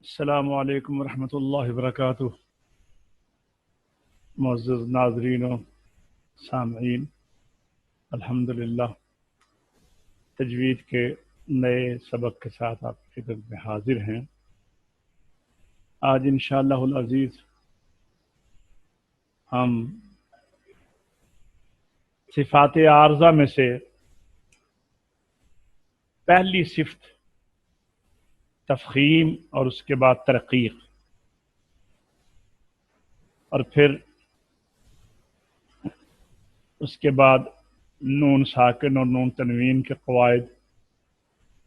السلام علیکم ورحمۃ اللہ وبرکاتہ۔ معزز ناظرین و سامعین، الحمدللہ تجوید کے نئے سبق کے ساتھ آپ کی خدمت میں حاضر ہیں۔ آج انشاءاللہ العزیز ہم صفات عارضہ میں سے پہلی صفت تفخیم اور اس کے بعد ترقیق اور پھر اس کے بعد نون ساکن اور نون تنوین کے قواعد،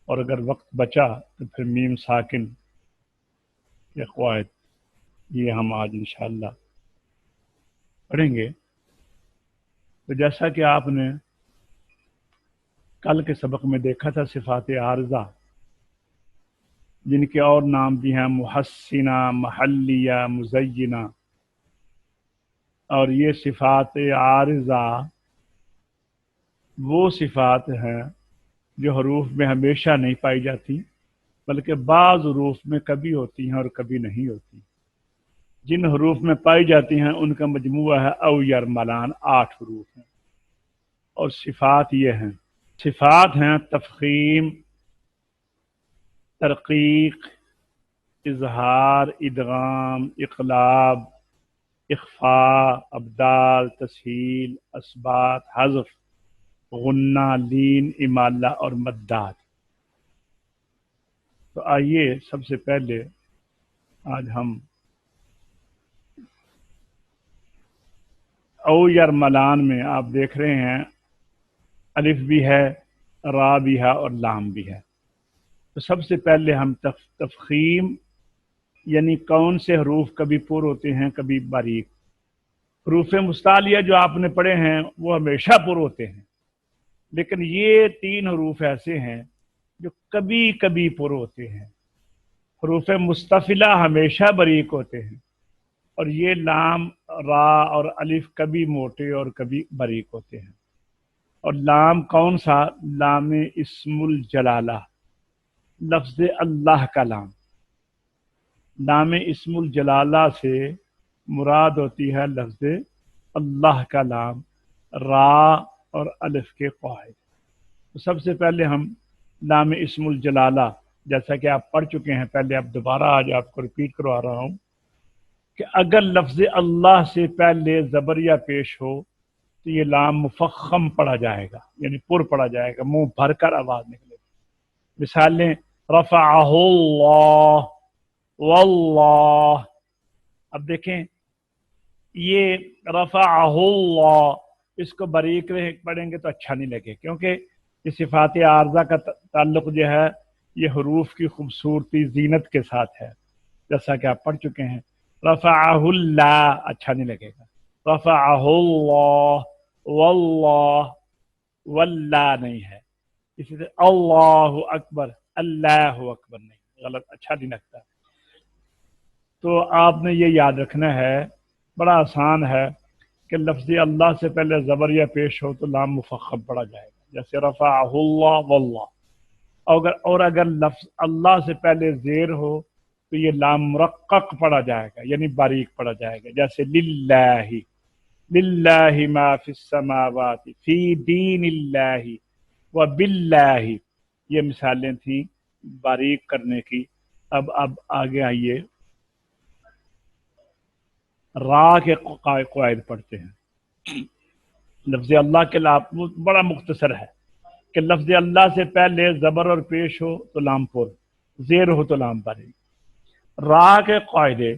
اور اگر وقت بچا تو پھر میم ساکن کے قواعد، یہ ہم آج انشاءاللہ پڑھیں گے۔ تو جیسا کہ آپ نے کل کے سبق میں دیکھا تھا، صفات عارضہ جن کے اور نام بھی ہیں محسنہ، محلیہ، مزینہ، اور یہ صفات عارضہ وہ صفات ہیں جو حروف میں ہمیشہ نہیں پائی جاتی، بلکہ بعض حروف میں کبھی ہوتی ہیں اور کبھی نہیں ہوتی۔ جن حروف میں پائی جاتی ہیں ان کا مجموعہ ہے او یرملان، 8 حروف ہیں، اور صفات یہ ہیں۔ صفات ہیں تفخیم، ترقیق، اظہار، ادغام، اقلاب، اخفاء، ابدال، تسہیل، اثبات، حذف، غنہ، لین، امالہ اور مدات۔ تو آئیے سب سے پہلے آج ہم او یرملان میں آپ دیکھ رہے ہیں الف بھی ہے، را بھی ہے اور لام بھی ہے۔ تو سب سے پہلے ہم تفخیم یعنی کون سے حروف کبھی پر ہوتے ہیں کبھی باریک۔ حروف مستعلیہ جو آپ نے پڑھے ہیں وہ ہمیشہ پر ہوتے ہیں، لیکن یہ 3 حروف ایسے ہیں جو کبھی کبھی پر ہوتے ہیں۔ حروف مستفلہ ہمیشہ باریک ہوتے ہیں، اور یہ لام، را اور الف کبھی موٹے اور کبھی باریک ہوتے ہیں۔ اور لام کون سا؟ لام اسم الجلالہ، لفظ اللہ کا لام۔ لام اسم الجلالہ سے مراد ہوتی ہے لفظ اللہ کا لام، را اور الف کے قواعد۔ تو سب سے پہلے ہم لام اسم الجلالہ، جیسا کہ آپ پڑھ چکے ہیں پہلے، اب دوبارہ آج آپ کو ریپیٹ کروا رہا ہوں کہ اگر لفظ اللہ سے پہلے زبر یا پیش ہو تو یہ لام مفخم پڑھا جائے گا، یعنی پر پڑھا جائے گا، منہ بھر کر آواز نکلے گی۔ مثالیں رفعہ اللہ، واللہ۔ اب دیکھیں یہ رفعہ اللہ، اس کو باریک پڑھیں گے تو اچھا نہیں لگے، کیونکہ یہ صفات عارضہ کا تعلق جو ہے یہ حروف کی خوبصورتی، زینت کے ساتھ ہے، جیسا کہ آپ پڑھ چکے ہیں۔ رفعہ اللہ اچھا نہیں لگے گا، رفعہ اللہ، واللہ، واللہ نہیں ہے۔ اسی طرح اللہ اکبر، اللہ اکبر نہیں، غلط، اچھا نہیں لگتا۔ تو آپ نے یہ یاد رکھنا ہے، بڑا آسان ہے کہ لفظ اللہ سے پہلے زبر یا پیش ہو تو لام مفخم پڑھا جائے گا، جیسے رفعہ اللہ، واللہ۔ اور اگر لفظ اللہ سے پہلے زیر ہو تو یہ لام مرقق پڑھا جائے گا، یعنی باریک پڑھا جائے گا، جیسے للہ، للہ ما فی السماوات فی دین اللہ وباللہ۔ یہ مثالیں تھیں باریک کرنے کی۔ اب آگے آئیے، را کے قواعد پڑھتے ہیں۔ لفظ اللہ کے لام بڑا مختصر ہے کہ لفظ اللہ سے پہلے زبر اور پیش ہو تو لام پر، زیر ہو تو لام باریک۔ را کے قاعدے،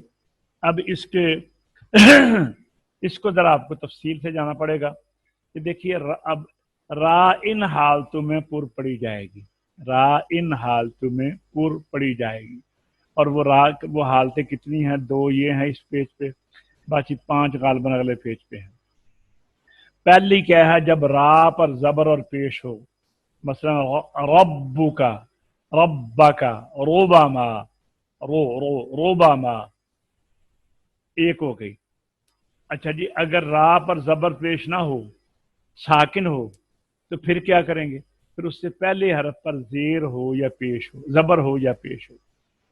اب اس کو ذرا آپ کو تفصیل سے جانا پڑے گا کہ دیکھیے اب را ان حالتوں میں پر پڑی جائے گی، را ان حالتوں میں پر پڑی جائے گی، اور وہ حالتیں کتنی ہیں؟ 2 یہ ہیں اس پیج پہ، باقی 5 غالباً اگلے پیج پہ ہیں۔ پہلی کیا ہے؟ جب را پر زبر اور پیش ہو، مثلا ربک، ربک، ربما، ربما، ایک ہو گئی۔ اچھا جی، اگر را پر زبر پیش نہ ہو، ساکن ہو، تو پھر کیا کریں گے؟ پھر اس سے پہلے حرف پر زیر ہو یا پیش ہو، زبر ہو یا پیش ہو۔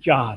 4।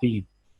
3,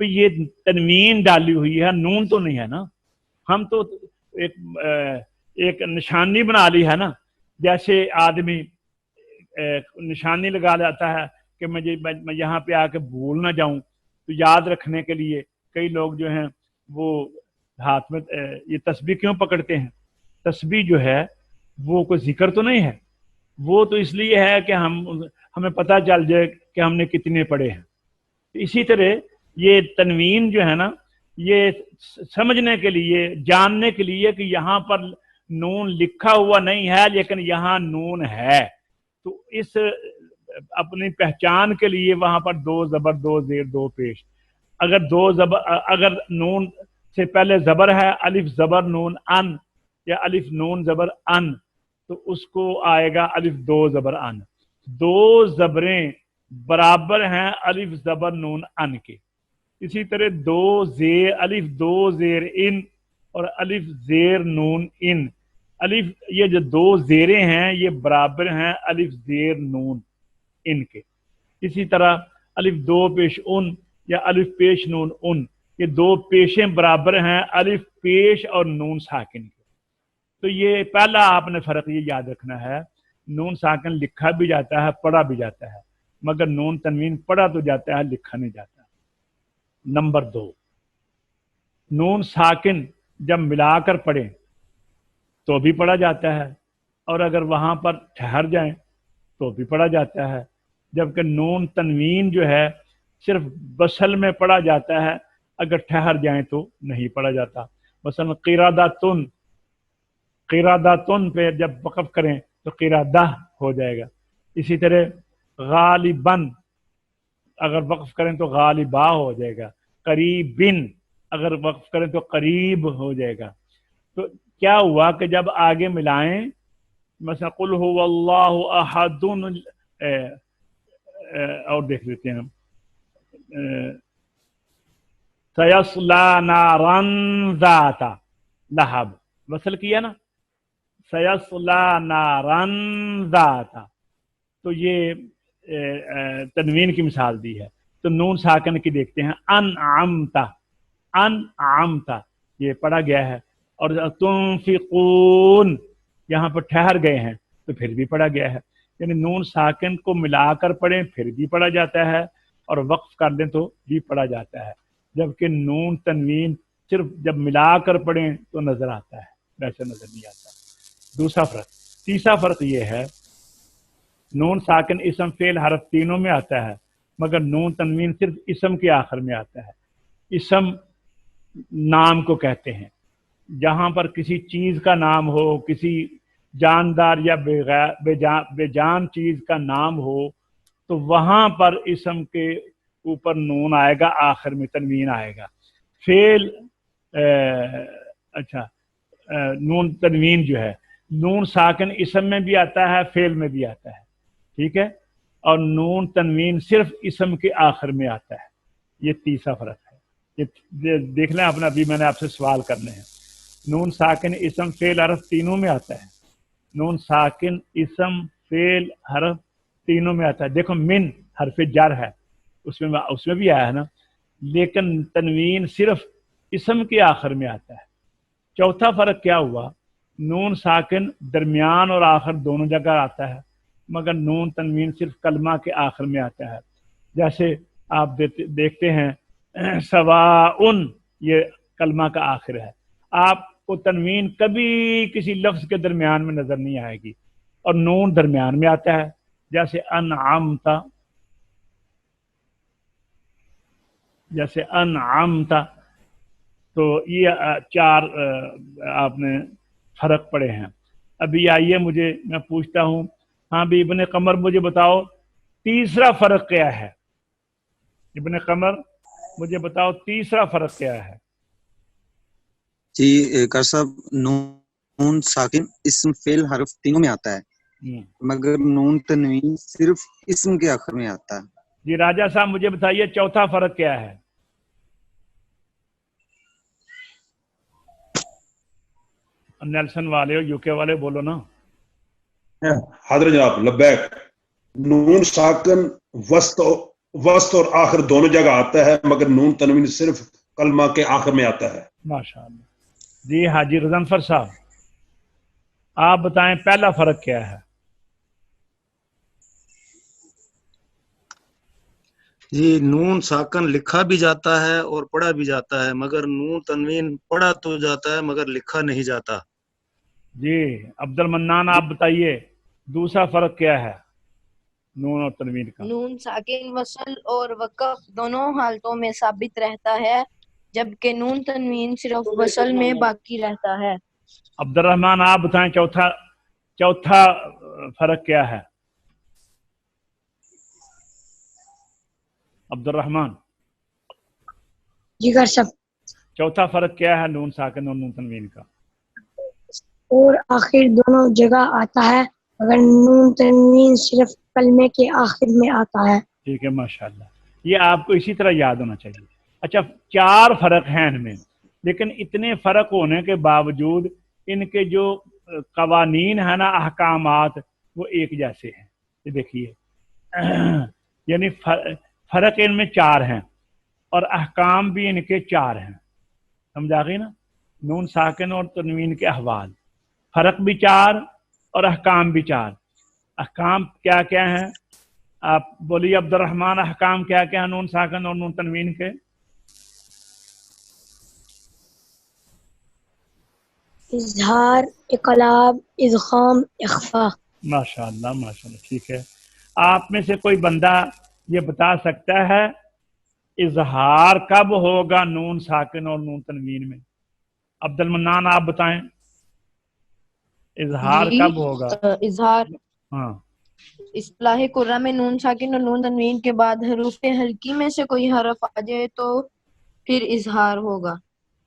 تو یہ تنوین ڈالی ہوئی ہے، نون تو نہیں ہے نا. ہم تو ایک نشانی بنا لی ہے نا، جیسے آدمی نشانی لگا لیتا ہے کہ میں یہاں پہ آ کے بھول نہ جاؤں، تو یاد رکھنے کے لیے کئی لوگ جو ہیں وہ ہاتھ میں یہ تسبیح کیوں پکڑتے ہیں؟ تسبیح جو ہے وہ کوئی ذکر تو نہیں ہے، وہ تو اس لیے ہے کہ ہمیں پتہ چل جائے کہ ہم نے کتنے پڑھے ہیں. اسی طرح یہ تنوین جو ہے نا، یہ سمجھنے کے لیے، جاننے کے لیے کہ یہاں پر نون لکھا ہوا نہیں ہے لیکن یہاں نون ہے، تو اس اپنی پہچان کے لیے وہاں پر 2 زبر 2 زیر 2 پیش. اگر نون سے پہلے زبر ہے، الف زبر نون ان یا الف نون زبر ان، تو اس کو آئے گا الف 2 زبر ان. 2 زبریں برابر ہیں الف زبر نون ان کے. اسی طرح 2 زیر الف 2 زیر ان اور الف زیر نون ان، الف یہ جو 2 زیریں ہیں یہ برابر ہیں الف زیر نون ان کے. اسی طرح الف 2 پیش ان یا الف پیش نون ان، یہ 2 پیشیں برابر ہیں الف پیش اور نون ساکن کے. تو یہ پہلا آپ نے فرق یہ یاد رکھنا ہے، نون ساکن لکھا بھی جاتا ہے، پڑھا بھی جاتا ہے، مگر نون تنوین پڑھا تو جاتا ہے، لکھا نہیں جاتا. نمبر 2، نون ساکن جب ملا کر پڑھیں تو بھی پڑھا جاتا ہے، اور اگر وہاں پر ٹھہر جائیں تو بھی پڑھا جاتا ہے. جبکہ نون تنوین جو ہے صرف بسل میں پڑھا جاتا ہے، اگر ٹھہر جائیں تو نہیں پڑھا جاتا. مثلا قراداتن پہ جب وقف کریں تو قرادہ ہو جائے گا. اسی طرح غالباً اگر وقف کریں تو غالبا ہو جائے گا. قریبن اگر وقف کریں تو قریب ہو جائے گا. تو کیا ہوا کہ جب آگے ملائیں، مثلا قل هو اللہ احد، اور دیکھ لیتے ہیں ہم، سیصلی نارا ذات لہب، وصل کیا نا، سیصلی نارا ذات، تو یہ تنوین کی مثال دی ہے. تو نون ساکن کی دیکھتے ہیں، انعمتا، انعمتا یہ پڑھا گیا ہے. اور تنفقون یہاں پر ٹھہر گئے ہیں تو پھر بھی پڑھا گیا ہے. یعنی نون ساکن کو ملا کر پڑھیں پھر بھی پڑھا جاتا ہے، اور وقف کر دیں تو بھی پڑھا جاتا ہے. جبکہ نون تنوین صرف جب ملا کر پڑھیں تو نظر آتا ہے، ویسے نظر نہیں آتا. دوسرا فرق. تیسرا فرق یہ ہے، نون ساکن اسم فعل حرف تینوں میں آتا ہے، مگر نون تنوین صرف اسم کے آخر میں آتا ہے. اسم نام کو کہتے ہیں، جہاں پر کسی چیز کا نام ہو، کسی جاندار یا بے جان چیز کا نام ہو، تو وہاں پر اسم کے اوپر نون آئے گا، آخر میں تنوین آئے گا. فعل نون تنوین جو ہے، نون ساکن اسم میں بھی آتا ہے، فعل میں بھی آتا ہے، ٹھیک ہے، اور نون تنوین صرف اسم کے آخر میں آتا ہے. یہ تیسرا فرق ہے. یہ دیکھ لیں اپنا، ابھی میں نے آپ سے سوال کرنے ہیں. نون ساکن اسم فعل حرف تینوں میں آتا ہے، نون ساکن اسم فعل حرف تینوں میں آتا ہے. دیکھو من حرف جر ہے، اس میں بھی آیا ہے نا، لیکن تنوین صرف اسم کے آخر میں آتا ہے. چوتھا فرق کیا ہوا، نون ساکن درمیان اور آخر دونوں جگہ آتا ہے، مگر نون تنوین صرف کلمہ کے آخر میں آتا ہے. جیسے آپ دیکھتے ہیں سواءن، یہ کلمہ کا آخر ہے، آپ کو تنوین کبھی کسی لفظ کے درمیان میں نظر نہیں آئے گی، اور نون درمیان میں آتا ہے. جیسے انعمتا، جیسے انعمتا. تو یہ 4 آپ نے فرق پڑے ہیں. ابھی آئیے میں پوچھتا ہوں، ہاں بھی ابن قمر مجھے بتاؤ تیسرا فرق کیا ہے؟ ابن قمر مجھے بتاؤ تیسرا فرق کیا ہے؟ جی کر صاحب، نون ساکن اسم فعل حرف تینوں میں آتا ہے، مگر نون تنوین صرف اسم کے آخر میں آتا ہے. جی راجہ صاحب مجھے بتائیے چوتھا فرق کیا ہے؟ نیلسن والے ہو، یو کے والے بولو نا. حاضر جناب، لبیک. نون ساکن وسط وسط اور آخر دونوں جگہ آتا ہے، مگر نون تنوین صرف کلمہ کے آخر میں آتا ہے۔ ماشاء اللہ۔ جی حاجی غضنفر صاحب آپ بتائیں پہلا فرق کیا ہے؟ جی نون ساکن لکھا بھی جاتا ہے اور پڑھا بھی جاتا ہے، مگر نون تنوین پڑھا تو جاتا ہے مگر لکھا نہیں جاتا۔ جی عبد المنان آپ بتائیے دوسرا فرق کیا ہے نون اور تنوین کا؟ نون ساکن وصل اور وقف دونوں حالتوں میں ثابت رہتا ہے، جبکہ نون تنوین صرف وصل میں باقی رہتا ہے۔ عبد الرحمن آپ بتائیں چوتھا فرق کیا ہے؟ عبد الرحمن جی گر صاحب، چوتھا فرق کیا ہے نون ساکن اور نون تنوین کا؟ اور آخر دونوں جگہ آتا ہے، اگر نون تنوین صرف کلمے کے آخر میں آتا ہے۔ ٹھیک ہے ماشاءاللہ، یہ آپ کو اسی طرح یاد ہونا چاہیے۔ اچھا 4 فرق ہیں ان میں، لیکن اتنے فرق ہونے کے باوجود ان کے جو قوانین ہیں نا، احکامات، وہ ایک جیسے ہیں۔ یہ دیکھیے یعنی فرق ان میں 4 ہیں اور احکام بھی ان کے 4 ہیں، سمجھا گئی نا؟ نون ساکن اور تنوین کے احوال، فرق بھی 4 اور احکام بھی 4۔ احکام کیا کیا ہیں آپ بولیے عبد الرحمن؟ احکام کیا کیا ہیں نون ساکن اور نون تنوین کے؟ اظہار، اقلاب، ادغام، اخفا۔ ماشاءاللہ ماشاءاللہ، ٹھیک ہے۔ آپ میں سے کوئی بندہ یہ بتا سکتا ہے اظہار کب ہوگا نون ساکن اور نون تنوین میں؟ عبد المنان آپ بتائیں اظہار کب ہوگا؟ اظہار ہاں اصطلاح قرآن میں نون ساکن اور نون تنوین کے بعد حروف ہلکی میں سے کوئی حرف آ جائے تو پھر اظہار ہوگا۔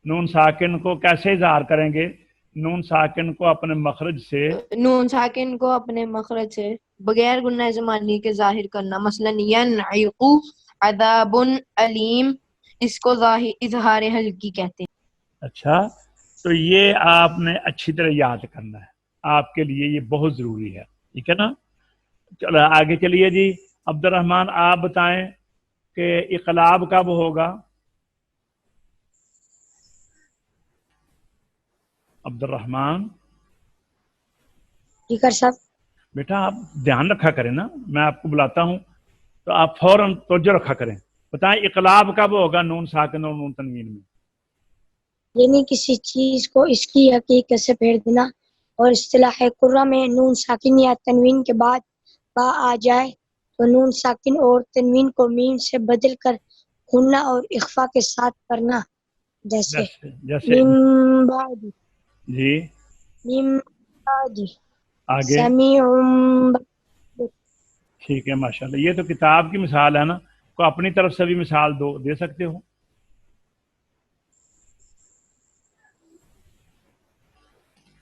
نون ساکن کو کیسے اظہار کریں گے؟ نون ساکن کو اپنے مخرج سے، نون ساکن کو اپنے مخرج سے بغیر گنہ زمانی کے ظاہر کرنا، مثلا ینعق عذاب علیم، اس کو اظہار حلقی کہتے ہیں۔ اچھا تو یہ آپ نے اچھی طرح یاد کرنا ہے، آپ کے لیے یہ بہت ضروری ہے، ٹھیک ہے نا؟ چلو آگے چلیے جی۔ عبد الرحمن آپ بتائیں کہ اقلاب کب ہوگا؟ عبد الرحمن جی گر صاحب، بیٹا آپ دھیان رکھا کریں نا، میں آپ کو بلاتا ہوں تو آپ فوراً توجہ رکھا کریں۔ بتائیں اقلاب کب ہوگا نون ساکن اور نون تنوین میں؟ یعنی کسی چیز کو اس کی حقیقت سے پھیر دینا، اور اصطلاح قرآن میں نون ساکن یا تنوین کے بعد با آ جائے تو نون ساکن اور تنوین کو میم سے بدل کر غنہ اور اخفا کے ساتھ پڑھنا، جیسے جیسے من بعد، جی من بعد آگے، سمیع ٹھیک ہے ماشاءاللہ۔ یہ تو کتاب کی مثال ہے نا، کو اپنی طرف سے بھی مثال دے سکتے ہو؟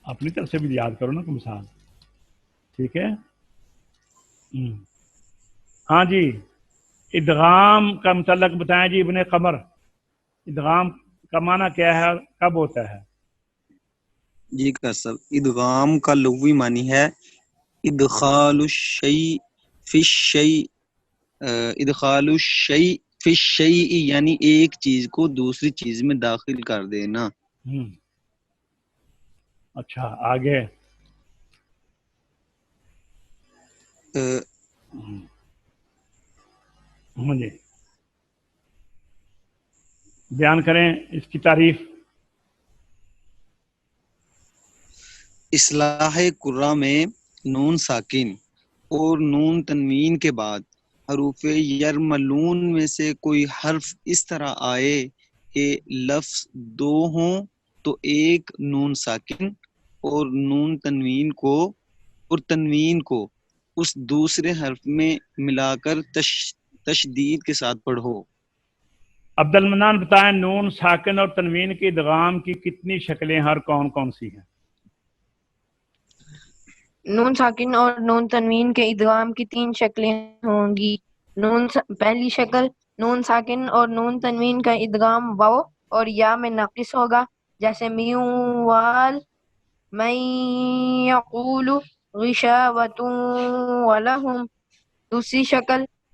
اپنی طرف سے بھی یاد کرو نا کوئی مثال، ٹھیک ہے؟ ہاں جی، ادغام کا متعلق بتائیں جی ابن قمر، ادغام کا معنی کیا ہے اور کب ہوتا ہے؟ جی سر، ادغام کا لغوی معنی ہے ادخال الشیء فی الشیء، ادخال الشیء فی الشیء یعنی ایک چیز کو دوسری چیز میں داخل کر دینا۔ اچھا آگے، جی بیان کریں اس کی تعریف۔ اصلاح قرآ میں نون ساکن اور نون تنوین کے بعد حروف یرملون میں سے کوئی حرف اس طرح آئے کہ لفظ 2 ہوں تو ایک نون ساکن اور تنوین کو اس دوسرے حرف میں ملا کر تشدید کے ساتھ پڑھو۔ عبد المنان بتائیں نون ساکن اور تنوین کی ادغام کی کتنی شکلیں ہیں اور کون کون سی ہیں؟ نون ساکن اور نون تنوین کے ادغام کی 3 شکلیں ہوں گی۔ پہلی شکل نون ساکن اور نون تنوین کا ادغام واو اور یا میں ناقص ہوگا، جیسے میوال، من یقول غشاوۃ ولہم۔ دوسری شکل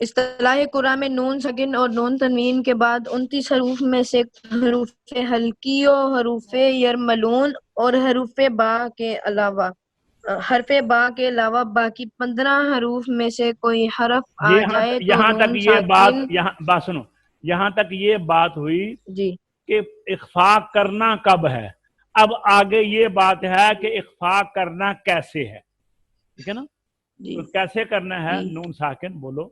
اصطلاح قرآ میں نون ساکن اور نون تنوین کے بعد 29 حروف میں سے حروف حلقی و حروف یرملون اور حروف با کے علاوہ باقی 15 حروف میں سے کوئی حرف آ جائے تو یہاں تک نون یہ بات، ساکن یہاں بات سنو، یہاں تک یہ بات ہوئی جی کہ اخفا کرنا کب ہے. اب آگے یہ بات ہے کہ اخفا کرنا کیسے ہے، ٹھیک ہے نا؟ جی تو کیسے کرنا ہے؟ جی نون ساکن بولو.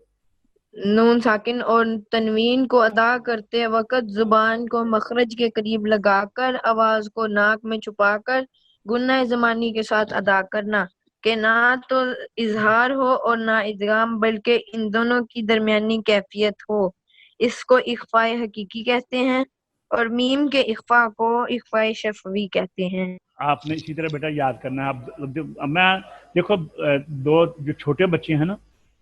نون ساکن اور تنوین کو ادا کرتے وقت زبان کو مخرج کے قریب لگا کر آواز کو ناک میں چھپا کر گنہ زمانی کے ساتھ ادا کرنا کہ نہ تو اظہار ہو اور نہ ادغام، بلکہ ان دونوں کی درمیانی کیفیت ہو. اس کو اخفاء حقیقی کہتے ہیں اور میم کے اخفاء کو اخفاء شفوی کہتے ہیں. آپ نے اسی طرح بیٹا یاد کرنا ہے. اب میں دیکھو دو جو چھوٹے بچے ہیں نا،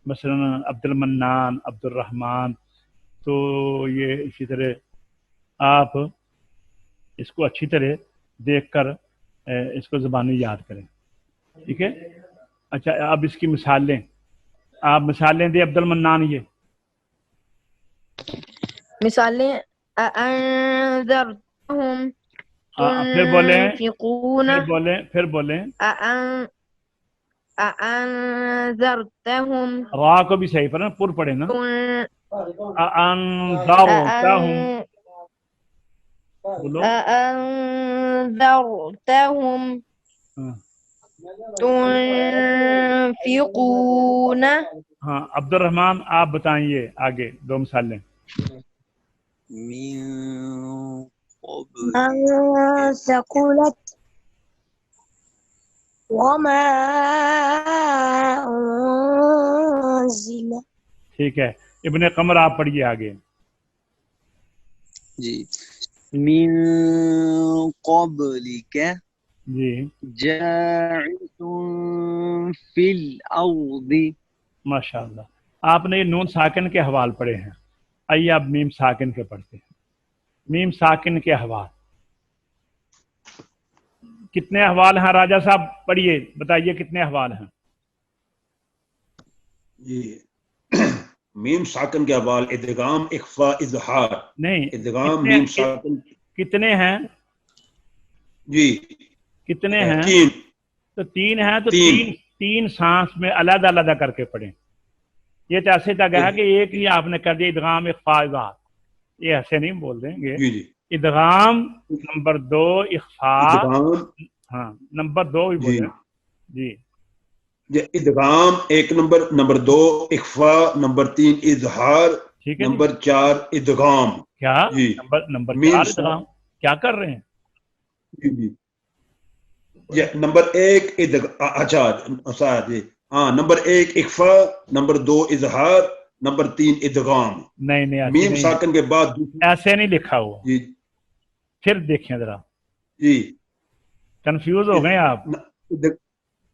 مثلا عبد المنان، عبد الرحمن، تو یہ اسی طرح آپ اس کو اچھی طرح دیکھ کر اس کو زبانی یاد کریں، ٹھیک ہے؟ اچھا اب اس کی مثال لیں، آپ مثالیں دیں عبد المنان. یہ مثالیں اَأَنذَرْتَهُمْ پھر بولیں، تُنْفِقُونَ پھر بولیں اَأَنذَرْتَهُمْ را کو بھی صحیح پر نا، پر پڑے نا. انذرتہم بولو. أَأَنذَرْتَهُمْ تُنْفِقُونَ. ہاں عبد الرحمن آپ بتائیں یہ آگے دو مثالیں. من قبل ثقلت وما أنزل. ٹھیک ہے، ابن قمر آپ پڑھیے آگے. جی من قبلک جی جاعل فی الارض. ماشاء اللہ. آپ نے یہ نون ساکن کے حوال پڑھے ہیں، آئیے اب میم ساکن کے پڑھتے ہیں. میم ساکن کے حوال کتنے احوال ہیں؟ راجہ صاحب پڑھیے، بتائیے کتنے احوال ہیں. جی میم ساکن کے حوال ادغام، اخفا، اظہار. نہیں ادغام میم ساکن کتنے ہیں؟ جی کتنے ہیں؟ تین. تو تین ہیں، تو تین. تین سانس میں علیحدہ علیحدہ کر کے پڑھیں. یہ تو ایسے تک ہے کہ ایک ہی آپ نے کر دیا ادغام اخفا اظہار، یہ ایسے نہیں بول دیں گے. جی جی ادغام نمبر 2 اخفا، ادغام. ہاں نمبر 2 بھی جی بولیں. جی ادغام ایک نمبر، نمبر 2 اخفا، نمبر 3 اظہار، ٹھیک ہے. نمبر 4 ادغام. کیا جی نمبر میم 4 ادغام کیا کر رہے ہیں؟ جی جی نمبر 1 اچھا جی ہاں نمبر 1 اخفا، نمبر 2 اظہار، نمبر 3 ادغام. نہیں میم ساکن کے بعد ایسے نہیں لکھا ہوا. جی پھر دیکھیں ذرا، جی کنفیوز ہو گئے آپ.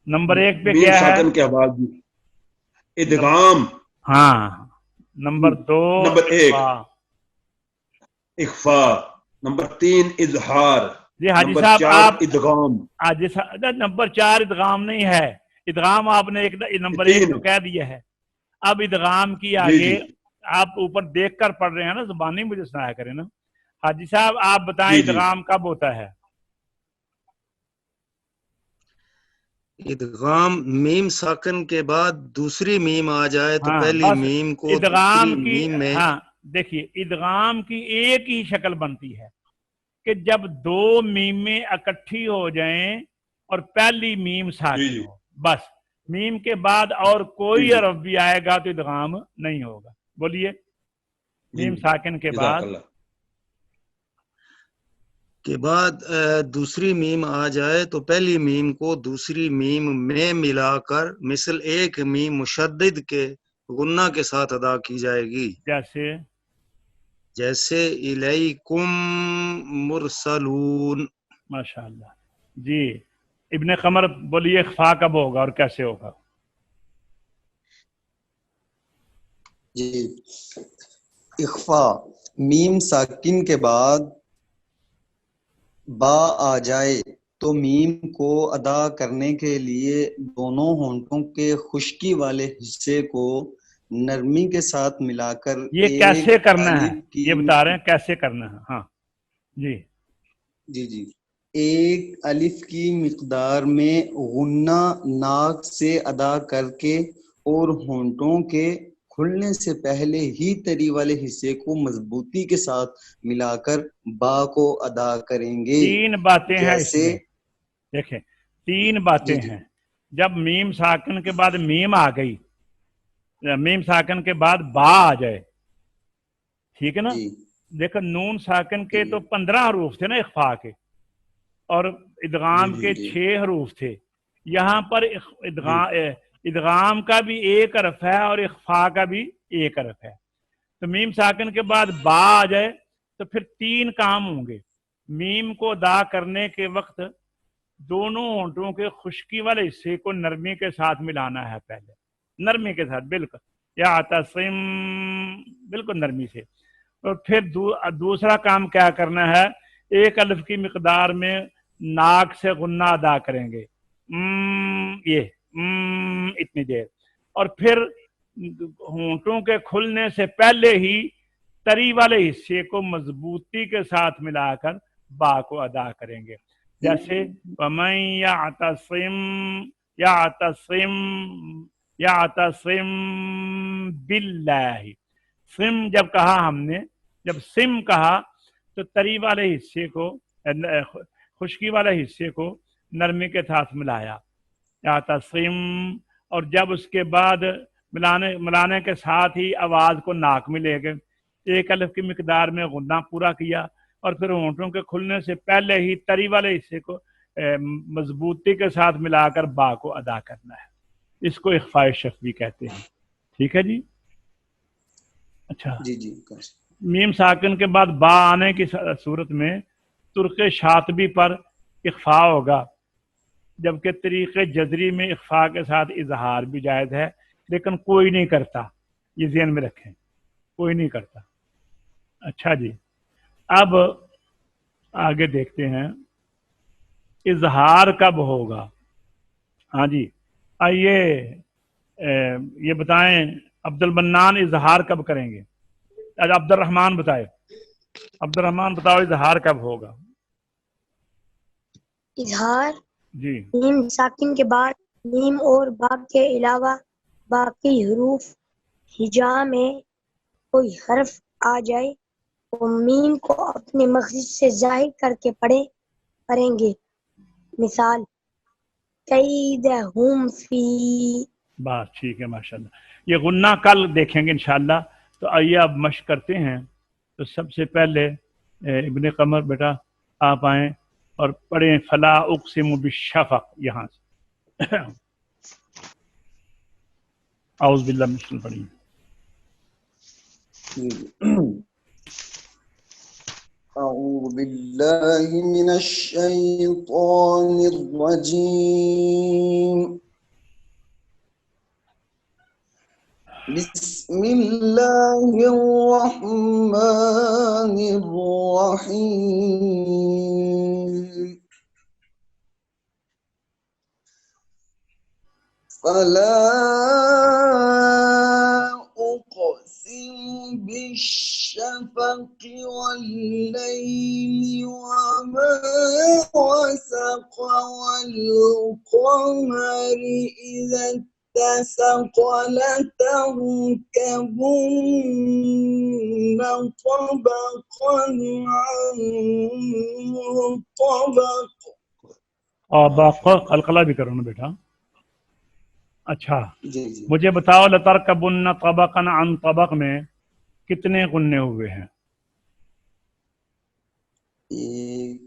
نمبر 1 پہ میم کیا ہے؟ ساکن کے بعد ادغام. ہاں نمبر 2 نمبر 1 اخفا. اخفا، نمبر 3 اظہار، جی حاجی نمبر صاحب 4 آپ ادغام. نمبر 4 ادغام نہیں ہے. ادغام آپ نے نمبر 1 تو کہہ دیا ہے. اب ادغام کی جی آگے جی آپ اوپر دیکھ کر پڑھ رہے ہیں نا، زبانی مجھے سنایا کریں نا. حاجی صاحب آپ بتائیں جی جی ادغام کب ہوتا ہے؟ ادغام میم ساکن کے بعد دوسری میم آ جائے تو ہاں پہلی بس میم کو ادغام دوسری کی، میم میں. ہاں دیکھیے ادغام کی ایک ہی شکل بنتی ہے کہ جب 2 میمیں اکٹھی ہو جائیں اور پہلی میم جی ساکن جی ہو، بس. میم کے بعد اور کوئی جی جی حرف بھی آئے گا تو ادغام نہیں ہوگا. بولیے جی میم ساکن کے جزاک بعد. اللہ. کے بعد دوسری میم آ جائے تو پہلی میم کو دوسری میم میں ملا کر مثل ایک میم مشدد کے غنہ کے ساتھ ادا کی جائے گی، جیسے الیکم مرسلون. ماشاء اللہ. جی ابن قمر بولیے اخفا کب ہوگا اور کیسے ہوگا؟ جی اخفا میم ساکن کے بعد با آ جائے تو میم کو ادا کرنے کے لیے دونوں ہونٹوں کے خشکی والے حصے کو نرمی کے ساتھ ملا کر یہ ایک کیسے کرنا ہے الف کی یہ بتا رہے ہیں کیسے کرنا ہے. ہاں جی جی ایک الف کی مقدار میں غنہ ناک سے ادا کر کے اور ہونٹوں کے کھلنے سے پہلے ہی تری والے حصے کو مضبوطی کے ساتھ ملا کر با کو ادا کریں گے. 3 باتیں ہیں اس جیسے میں. دیکھیں 3 باتیں جی ہیں. جب میم ساکن کے بعد میم آ گئی، میم ساکن کے بعد با آ جائے، ٹھیک ہے نا. جی دیکھو نون ساکن کے جی تو 15 حروف تھے نا اخفا کے، اور ادغام جی کے جی 6 حروف تھے. یہاں پر جی ادغام کا بھی 1 حرف ہے اور اخفا کا بھی 1 حرف ہے. تو میم ساکن کے بعد با آ جائے تو پھر 3 کام ہوں گے. میم کو ادا کرنے کے وقت دونوں ہونٹوں کے خشکی والے حصے کو نرمی کے ساتھ ملانا ہے، پہلے نرمی کے ساتھ بالکل، یا تسم بالکل نرمی سے. اور پھر دوسرا کام کیا کرنا ہے، 1 الف کی مقدار میں ناک سے غنہ ادا کریں گے، یہ اتنی دیر. اور پھر ہونٹوں کے کھلنے سے پہلے ہی تری والے حصے کو مضبوطی کے ساتھ ملا کر با کو ادا کریں گے. جیسے وَمَن يَعْتَصِم بِاللَّهِ. سم جب کہا ہم نے، جب سم کہا تو تری والے حصے کو خشکی والے حصے کو نرمی کے ساتھ ملایا، یا تسم. اور جب اس کے بعد ملانے کے ساتھ ہی آواز کو ناک میں لے گئے، 1 الف کی مقدار میں غنہ پورا کیا، اور پھر ہونٹوں کے کھلنے سے پہلے ہی تری والے حصے کو مضبوطی کے ساتھ ملا کر با کو ادا کرنا ہے. اس کو اخفاء شفوی کہتے ہیں. ٹھیک ہے جی. اچھا، جی جی میم ساکن کے بعد با آنے کی صورت میں ترک شاطبی پر اخفاء ہوگا، جبکہ طریق جزری میں اخفاء کے ساتھ اظہار بھی جائز ہے، لیکن کوئی نہیں کرتا. یہ ذہن میں رکھیں، کوئی نہیں کرتا. اچھا جی، اب آگے دیکھتے ہیں اظہار کب ہوگا. ہاں جی، آئیے یہ بتائیں عبد المنان اظہار کب کریں گے. عبد الرحمان بتائے، عبد الرحمان بتاؤ اظہار کب ہوگا. اظہار جی میم ساکن کے بعد میم اور با کے علاوہ باقی حروف ہجا میں کوئی حرف آ جائے تو میم کو اپنے مخرج سے ظاہر کر کے پڑھیں گے. مثال کیدہم فی. بس ٹھیک ہے، ماشاءاللہ. یہ غنہ کل دیکھیں گے انشاءاللہ. تو آئیے اب مشق کرتے ہیں. تو سب سے پہلے ابن قمر بیٹا آپ آئیں اور پڑھیں فلا اقسم بالشفق. یہاں سے اعوذ باللہ من الشیطان الرجیم. أعوذ بالله من الشيطان الرجيم. بسم الله الرحمن الرحيم. فلا أقسم بالشفق والليل وما وسق والقمر إذا اتسق لتركبن طبقا عن طبق. قلقلہ بھی کرو نا بیٹا. اچھا جی مجھے بتاؤ لترکبن طبقا عن طبق میں کتنے غنے ہوئے ہیں. 1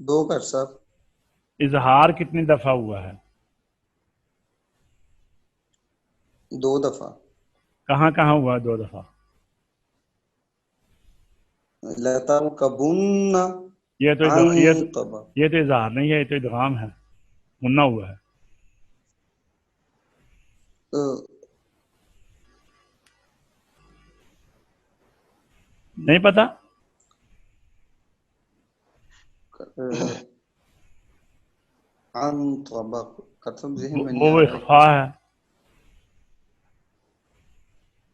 2 کر صاحب. اظہار کتنی دفعہ ہوا ہے. 2 دفعہ. کہاں کہاں ہوا 2 دفعہ. لترکبن یہ تو عن طبق. یہ تو اظہار نہیں ہے، یہ تو ادغام ہے، غنہ ہوا ہے. نہیں پتا. عن طبق کتب ذہن میں نہیں وہ آ رہا. اخفاء ہے.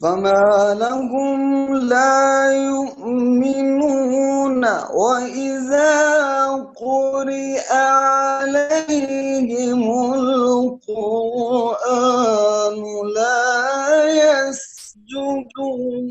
فما لهم لا يؤمنون وإذا قرئ عليهم القرآن لا يسجدون.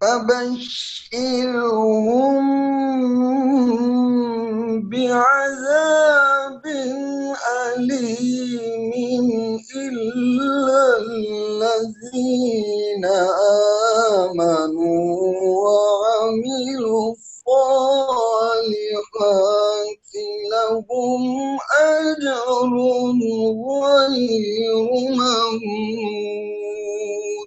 فبشرهم بعذاب أليم إلا الذين آمنوا وعملوا الصالحات لهم أجر غير ممنون.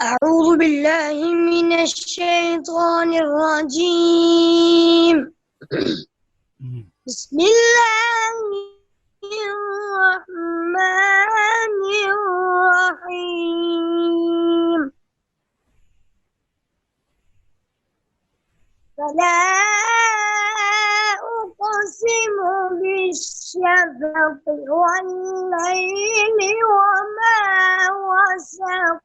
أعوذ بالله من الشيطان الرجيم. بسم الله الرحمن الرحيم. فلا أقسم بالشفق والليل وما وسق.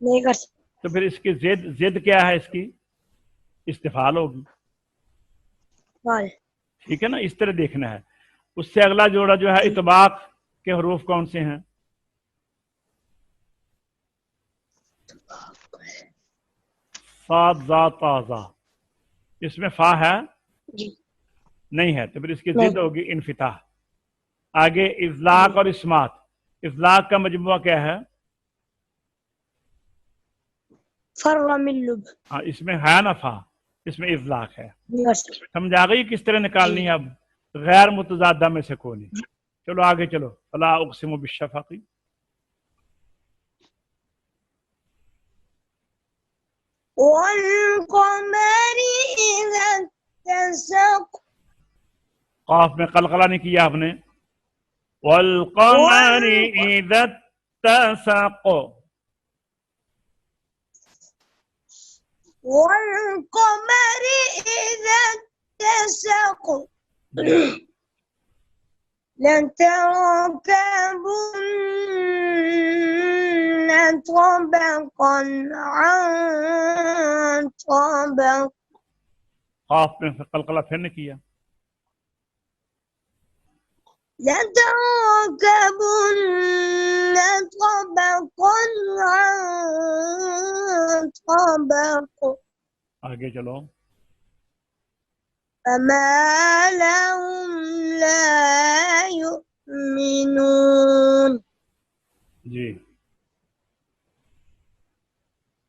نہیں کر سکتے. تو پھر اس کی زد کیا ہے؟ اس کی استفال ہوگی. فعل. ٹھیک ہے نا، اس طرح دیکھنا ہے. اس سے اگلا جوڑا جو ہے اطباق کے حروف کون سے ہیں؟ صاد ذا طا ذا. اس میں فا ہے؟ جی نہیں ہے. تو پھر اس کی نہیں. ضد ہوگی انفتاح. آگے اطلاق اور اسمات. اطلاق کا مجموعہ کیا ہے؟ فر من لب. ہاں اس میں ہے نا فا، اس میں اطلاق ہے. نہیں کر سکتے. سمجھ آ گئی کس طرح نکالنی ہے؟ اب غیر متضادہ میں سے کون ہے. چلو آگے چلو. فلا اقسم بالشفق. والقمر إذا اتسق. قاف میں قلقلہ نہیں کیا آپ نے. والقمر اذا اتسق. والقمر إذا اتسق. لتركبن طبقا عن طبق. قاف میں قلقلہ پھر نہیں کیا. لتركبن طبقا عن طبق. آگے چلو. فما لهم لا يؤمنون. جی.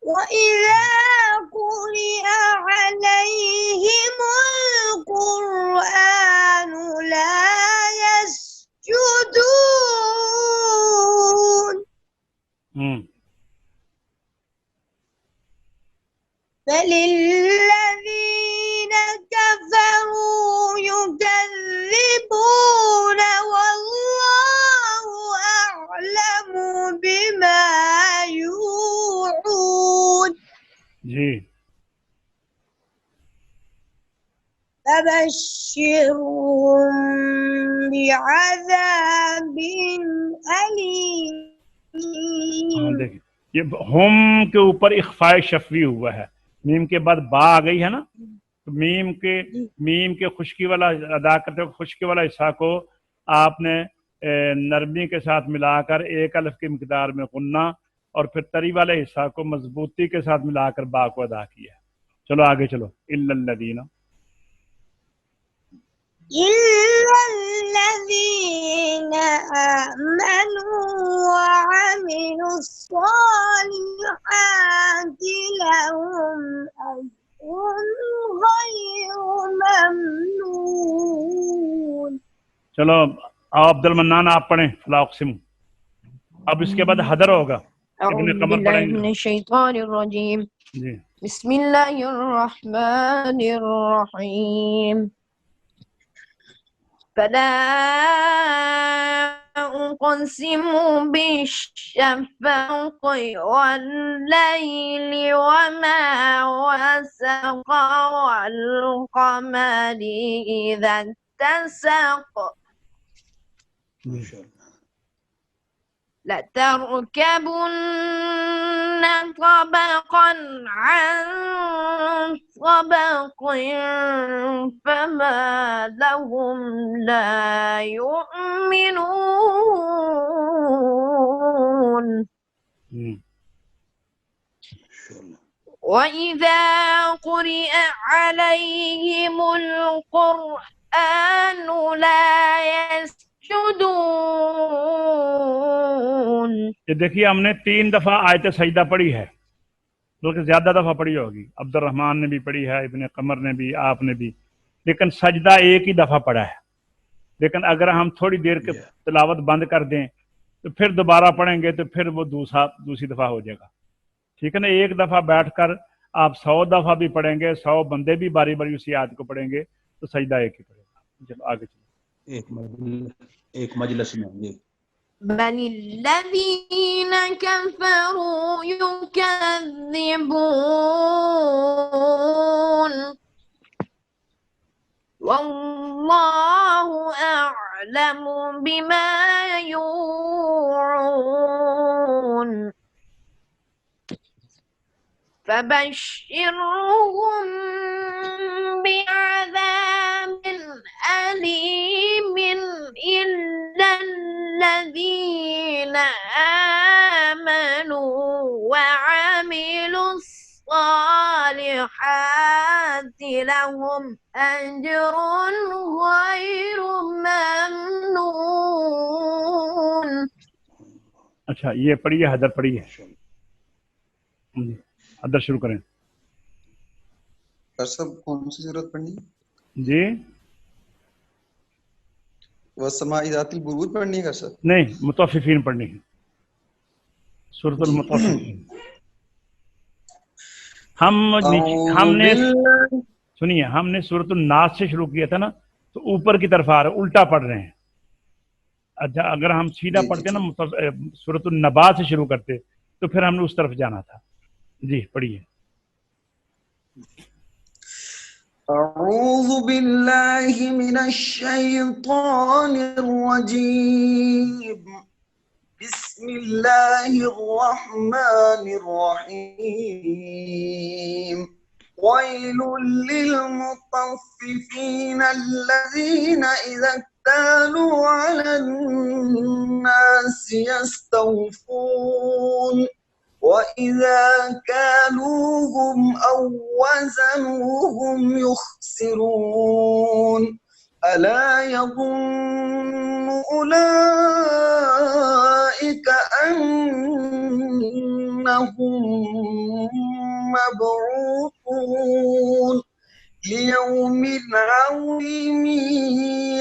وإذا قرئ عليهم القرآن لا يسجدون. بل الذين كفروا يكذبون والله أعلم بما يوعون. جی. فبشرهم بعذاب أليم. دیکھیں یہ ہم کے اوپر اخفاء شفوی ہوا ہے. میم کے بعد با آ گئی ہے نا. تو میم کے خشکی والا ادا کرتے ہوئے خشکی والا حصہ کو آپ نے نرمی کے ساتھ ملا کر ایک الف کی مقدار میں غنہ اور پھر تری والے حصہ کو مضبوطی کے ساتھ ملا کر با کو ادا کیا. چلو آگے چلو. الا الذین. إلا الذين آمنوا وعملوا الصالحات لهم أجر غير ممنون. چلو عبد المنان آپ پڑھیں فلا اقسم. اب اس کے بعد حدر ہوگا. ابن أعوذ قمر بالله پڑھیں من گے. الشيطان الرجيم. جی. بسم الله الرحمن الرحيم. فلا أقسم بالشفق والليل وما وسق والقمر إذا اتسق. لتركبن طبقا عن طبق فما لهم لا يؤمنون. وإذا قرئ عليهم القرآن لا يسجدون. یہ دیکھیے ہم نے 3 دفعہ آیت سجدہ پڑھی ہے، بلکہ زیادہ دفعہ پڑھی ہوگی. عبد الرحمن نے بھی پڑھی ہے، ابن قمر نے بھی، آپ نے بھی، لیکن سجدہ ایک ہی دفعہ پڑھا ہے. لیکن اگر ہم تھوڑی دیر کے تلاوت بند کر دیں تو پھر دوبارہ پڑھیں گے تو پھر وہ دوسری دفعہ ہو جائے گا. ٹھیک ہے نا. ایک دفعہ بیٹھ کر آپ 100 دفعہ بھی پڑھیں گے، 100 بندے بھی باری باری اسی آیت کو پڑھیں گے تو سجدہ ایک ہی پڑھے گا. چلو آگے چلو. ایک مجلس میں بل الذين كفروا يكذبون والله أعلم بما يوعون. فبشرهم بعذاب أليم إلا الذين آمنوا وعملوا الصالحات لهم أجر غير ممنون. اچھا یہ پڑھیے، حدر پڑھیے. حدر شروع کریں سب کون سی ضرورت پڑھنی ہے؟ جی. والسماء ذات البروج پڑھنی ہے سر؟ نہیں، مطففین پڑھنی ہے، سورۃ المطففین. ہم نے سنیے، ہم نے سورۃ الناس سے شروع کیا تھا نا، تو اوپر کی طرف آ رہے، الٹا پڑھ رہے ہیں. اچھا اگر ہم سیدھا پڑھتے نا سورۃ النبا سے شروع کرتے تو پھر ہم نے اس طرف جانا تھا. جی پڑھیے. أعوذ بالله من الشيطان الرجيم. بسم الله الرحمن الرحيم. ويل للمطففين الذين إذا اكتالوا على الناس يستوفون وإذا كالوهم أو وزنوهم يخسرون. ألا يظن أولئك أنهم مبعوثون ليوم عظيم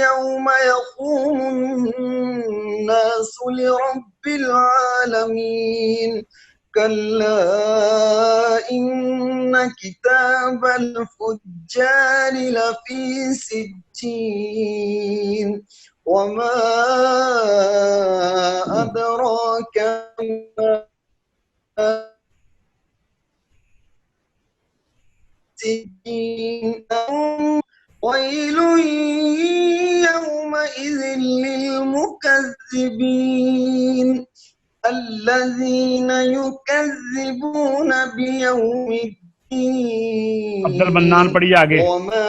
يوم يقوم الناس لرب العالمين. كلا إن كتاب الفجار لفي سجين. وما أدراك ما سجين. ويل يومئذ للمكذبين الذين يكذبون بيوم الدين. عبد المنان پڑھیے آگے. وما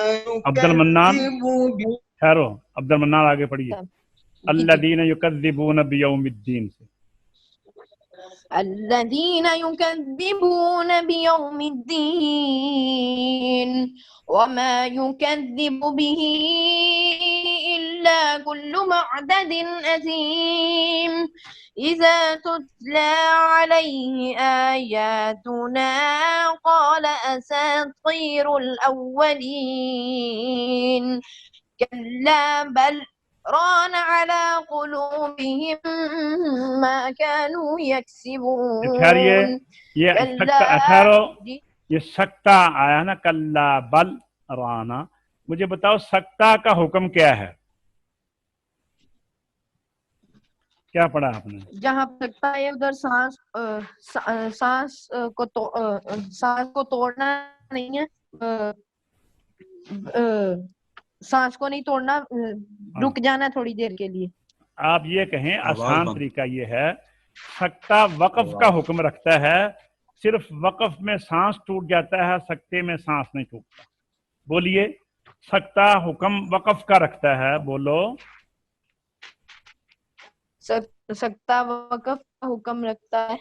عبد المنان يكذب ٹھہرو، عبد المنان آگے پڑھیے. الذین یکذبون بیوم الدین سے. الذين يكذبون بيوم الدين وما يكذب به إلا كل معتد أثيم إذا تتلى عليه آياتنا قال أساطير الأولين. كلا بل ران على قلوبهم ما كانوا يكسبون. ٹھہریے، یہ یہ سکتا آیا نا، کلا بل رانا. مجھے بتاؤ سکتا کا حکم کیا ہے؟ کیا پڑھا آپ نے؟ جہاں سکتا ہے ادھر سانس کو توڑنا نہیں ہے، سانس کو نہیں توڑنا، رک جانا تھوڑی دیر کے لیے. آپ یہ کہیں آسان طریقہ یہ ہے، سکتا وقف کا حکم رکھتا ہے، صرف وقف میں سانس ٹوٹ جاتا ہے، سکتے میں سانس نہیں ٹوٹتا. بولیے، سکتا حکم وقف کا رکھتا ہے، بولو. سکتا وقف کا حکم رکھتا ہے،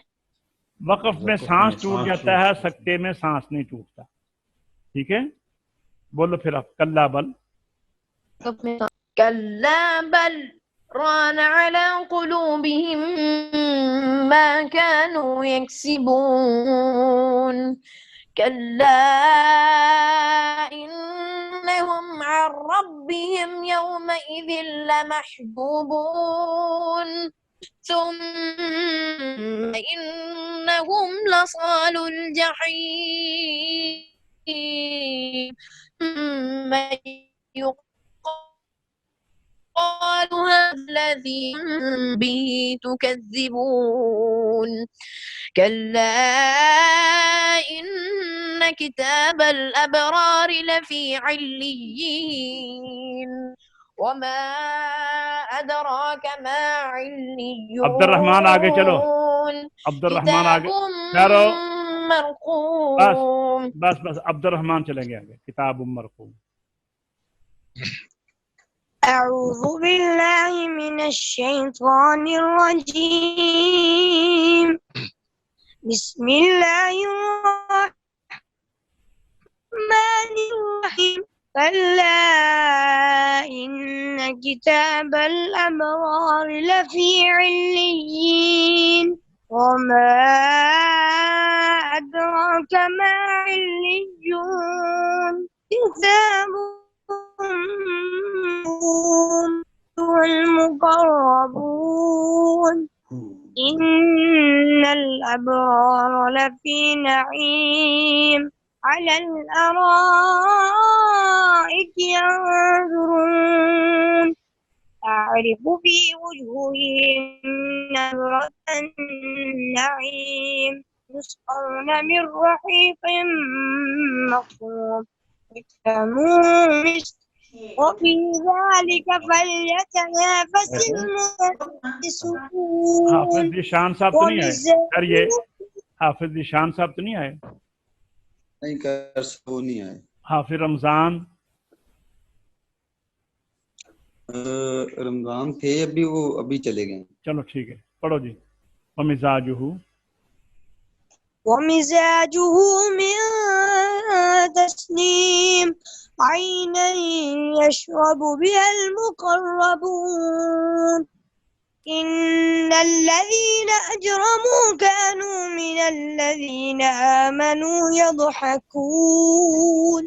وقف میں سانس ٹوٹ جاتا ہے، سکتے میں سانس نہیں ٹوٹتا. ٹھیک ہے، بولو پھر آپ. کلا بل كلا بل ران على قلوبهم ما كانوا يكسبون. كلا إنهم عن ربهم يومئذ لمحجوبون. ثم إنهم لصال الجحيم. ثم قال هذا الذي به تكذبون. كلا إن كتاب الأبرار لفي عليين. وما أدراك ما عليون. عبد الرحمن آگے چلو. عبد الرحمن آگے. مرقوم. بس عبد الرحمن چلیں گے آگے. کتاب مرقوم. أعوذ بالله من الشيطان الرجيم. بسم الله الرحمن الرحيم. كلا إن كتاب الأبرار لفي عليين. وما أدراك ما عليون. كتاب والمقربون. إن الأبرار لفي نعيم على الأرائك ينظرون. تعرف في وجوههم نظرة النعيم. يسقون من رحيق مختوم ختامه مسك. وفي ذلك فليتنافس المتنافسون. حافظ ذیشان صاحب تو نہیں آئے سر؟ یہ حافظ ذیشان صاحب تو نہیں آئے؟ نہیں کر وہ نہیں آئے. حافظ رمضان رمضان تھے ابھی، وہ ابھی چلے گئے. چلو ٹھیک ہے پڑھو جی. ومزاجہ ومزاجه من تسنيم. عينا يشرب بها المقربون. إن الذين أجرموا كانوا من الذين آمنوا يضحكون.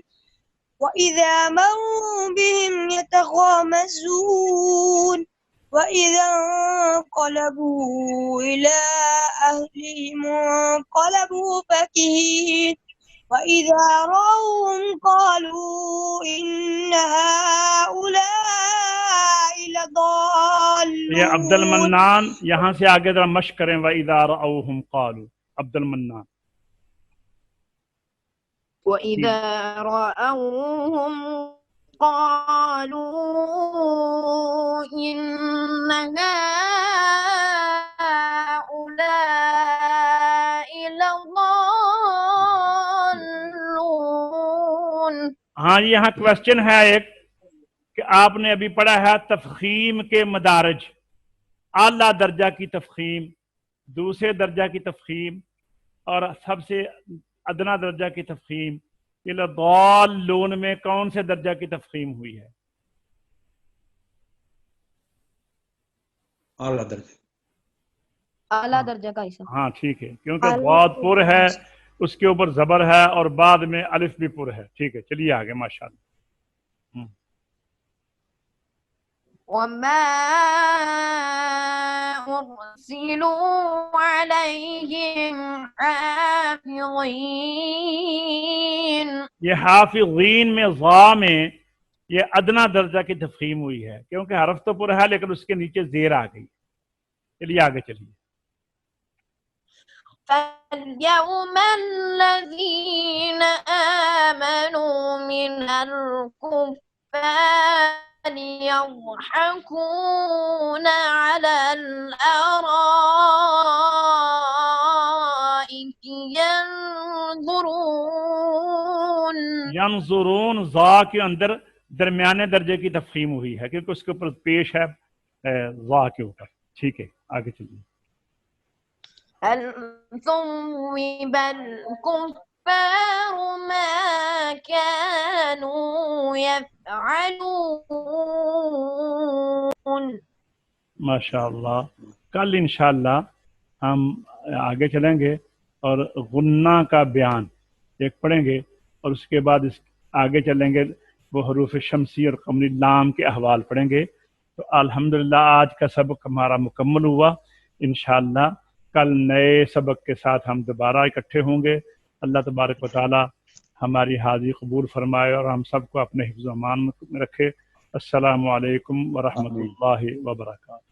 وإذا مروا بهم يتغامزون. وإذا انقلبوا إلى أهلهم انقلبوا فكهين. وإذا رأوهم قالوا إن هؤلاء لضالون. یہ عبد المنان یہاں سے آگے ذرا مشق کریں. وَإِذَا رَأَوْهُمْ قَالُوا. عبد المنان. وإذا رأوهم قالوا إن هؤلاء لضالون. ہاں یہاں کوشچن ہے ایک کہ آپ نے ابھی پڑھا ہے تفخیم کے مدارج. اعلیٰ درجہ کی تفخیم، دوسرے درجہ کی تفخیم اور سب سے ادنا درجہ کی تفخیم. یہ لضالون میں کون سے درجہ کی تفخیم ہوئی ہے؟ اعلیٰ درجہ. اعلیٰ درجہ کا حصہ. ہاں ٹھیک ہے، کیونکہ بہت پر ہے، اس کے اوپر زبر ہے اور بعد میں الف بھی پر ہے. ٹھیک ہے چلیے آگے. ماشاءاللہ. وما أرسلوا عليهم حافظين. یہ حافظین میں ضا میں یہ ادنا درجہ کی تفخیم ہوئی ہے کیونکہ حرف تو پر ہے لیکن اس کے نیچے زیر آ گئی. چلیے آگے چلیے. فاليوم الذين آمنوا من الكفار يضحكون على الأرائك ینظرون ضا کے اندر درمیانے درجے کی تفخیم ہوئی ہے کیونکہ اس کے اوپر پیش ہے ضا کے اوپر. ٹھیک ہے آگے چلیے. هل ثوب الكفار ما كانوا يفعلون. ماشاءاللہ. کل انشاءاللہ ہم آگے چلیں گے اور غنہ کا بیان ایک پڑھیں گے اور اس کے بعد آگے چلیں گے وہ حروف شمسی اور قمری لام کے احوال پڑھیں گے. تو الحمدللہ آج کا سبق ہمارا مکمل ہوا. انشاءاللہ کل نئے سبق کے ساتھ ہم دوبارہ اکٹھے ہوں گے. اللہ تبارک و تعالی ہماری حاضری قبول فرمائے اور ہم سب کو اپنے حفظ و امان میں رکھے. السلام علیکم ورحمۃ اللہ وبرکاتہ.